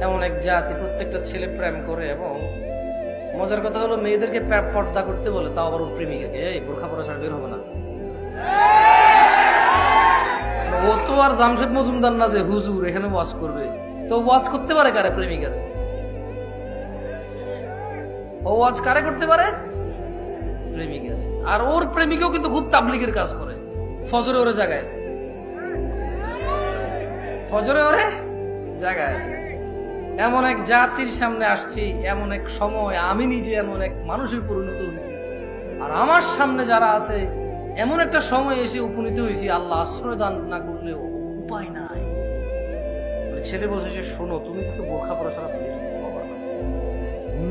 এমন এক জাতি, প্রত্যেকটা ছেলে প্রেম করে, এবং মজার কথা হলো মেয়েদেরকে পর্দা করতে বলে, তাও আবার ওর প্রেমিকাকে, এই বোরখা পরা ছাড়া বের হবে না। ও তো আর জামশেদ মজুমদার না যে হুজুর এখানে ওয়াজ করবে, তো ওয়াজ করতে পারে কারে? প্রেমিকার। ও ওয়াজ কারে করতে পারে? প্রেমিকার। আর ওর প্রেমিকাও কিন্তু খুব তাবলিগের কাজ করে, ফজরে ওরে জাগায়, ফজরে ওরে জাগায়। এমন এক জাতির সামনে আসছি, এমন এক সময় আমি নিজে এমন এক মানুষের পরিণত হয়েছি, আর আমার সামনে যারা আছে এমন একটা সময় এসে উপনীত হয়েছি, আল্লাহ আশ্রয় দান না করলেও উপায় নাই। ছেলে বলছে যে শোনো, তুমি কিন্তু বোরখা পরা ছাড়া বের হবা না।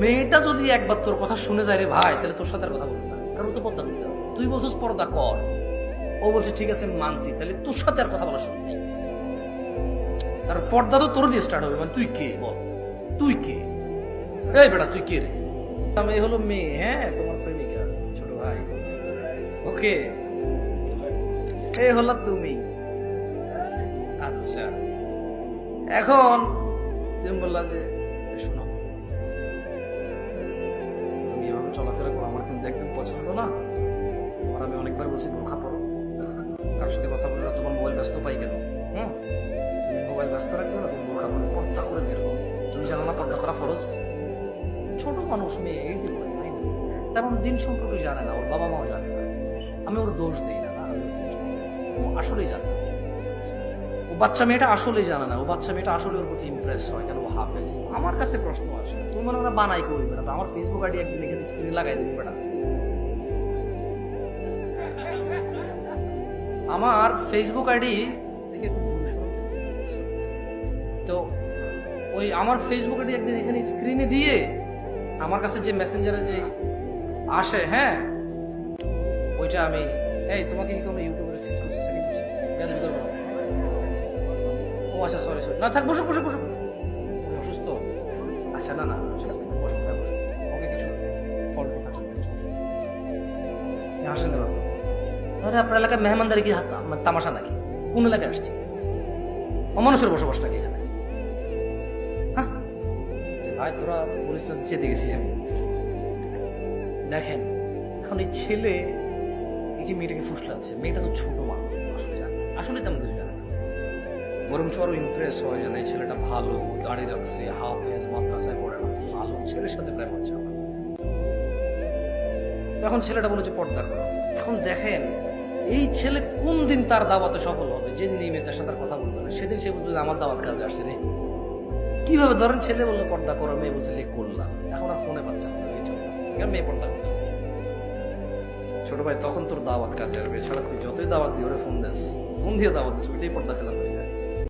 মেয়েটা যদি একবার তোর কথা শুনে যায় রে ভাই, তাহলে তোর সাথে আর কথা বলবে না, কারণ ও তো পর্দা করতে হবে। তুই বলছিস পর্দা কর, ও বলছে ঠিক আছে মানছি, তাহলে তোর সাথে আর কথা বলা শুরু নেই। আর পর্দা তো তোর দিয়ে স্টার্ট হবে। মানে তুই কে বল, তুই কে? এই বেটা তুই কে রে? আমি হলো মেয়ে, হ্যাঁ তোমার প্রেমিকা, ছোট ভাই। ওকে, এই হলো তুমি। আচ্ছা, এখন তুমি বললা যে শোনো, তুমি এভাবে চলাফেরা করো, আমার কিন্তু একদম পছন্দ না। আর আমি অনেকবার বলছি বোরখা পরো, তার সাথে কথা বললে তোমার মোবাইল ব্যস্ত পাই কেন? তুমি মোবাইল ব্যস্ত রাখবে না, তুমি বোরখা পরো, পর্দা করে বের হো। তুমি জানো না পর্দা করা ফরজ? ছোট মানুষ, মেয়ে, এইটি বলে তেমন দিন সম্পর্কে জানে না, ওর বাবা মাও জানে না। আমি ওর দোষ দিই না, ও আসলেই জানে না। ও বাচ্চা মেয়েটা আসলেই জানে না, ও বাচ্চা মেয়েটা আসলে ওর প্রতি ইমপ্রেস হয়, কেন ও হাফেজ। আমার কাছে প্রশ্ন আসে, তুমি মনে হয় বানাই করবে না, আমার ফেসবুক আইডি একদিন এখানে স্ক্রিনে লাগাই দেবে বেটা। আমার ফেসবুক আইডি থেকে তো ওই আমার ফেসবুক আইডি একদিন এখানে স্ক্রিনে দিয়ে আমার কাছে যে মেসেঞ্জারে যে আসে, হ্যাঁ ওইটা আমি, এই তোমাকে কি তোমরা ইউটিউবে ফিট করছি, সেটিং করছি, বেয়াদবি করবো না। ও আচ্ছা, সরি সরি, না থাক, বসো বসো বসো। তুমি অসুস্থ? আচ্ছা, না না বসো, বসো ওকে, কিছু ফল্ট থাকছে, হাসেন না বাবু। আরে আপনার এলাকায় মেহমানদারি কি তামাশা নাকি? কোন এলাকায় আসছি? অমানুষের বসবাস নাকি এখানে? হ্যাঁ ভাই, তোরা বলিস না চেতে গেছি আমি। দেখেন, এখন এই ছেলে এই যে মেয়েটাকে ফুসলাচ্ছে, মেয়েটা তো ছোট মানুষ, আসলে জানে, আসলে তেমন কিছু জানে না, বরঞ্চ আরো ইমপ্রেস হয় জানে এই ছেলেটা ভালো, দাঁড়িয়ে রাখছে, হাফেজ, মাদ্রাসায় পড়ে না, ভালো ছেলের সাথে প্রেম হচ্ছে আমার। এখন ছেলেটা বলেছে পর্দা করো। এখন দেখেন, এই ছেলে কোন দিন তার দাওয়াতে সফল হবে? যেদিন এই মেয়েটার সাথে কথা বলবে না, সেদিন সে বুঝবে আমার দাওয়াত কাজে আসছে রে। কিভাবে? ধরেন ছেলে বললো পর্দা করো, মেয়ে বলছে লে করলাম, এখন আর ফোনে পাচ্ছে না, মেয়ে পর্দা করছে। ছোট ভাই, তখন তোর দাওয়াত কাজে আসবে, এছাড়া তুই যতই দাওয়াত দিয়ে ওরে ফোন দিস, ফোন দিয়ে দাওয়াত দিস, ওইটাই পর্দা খেলা হবে।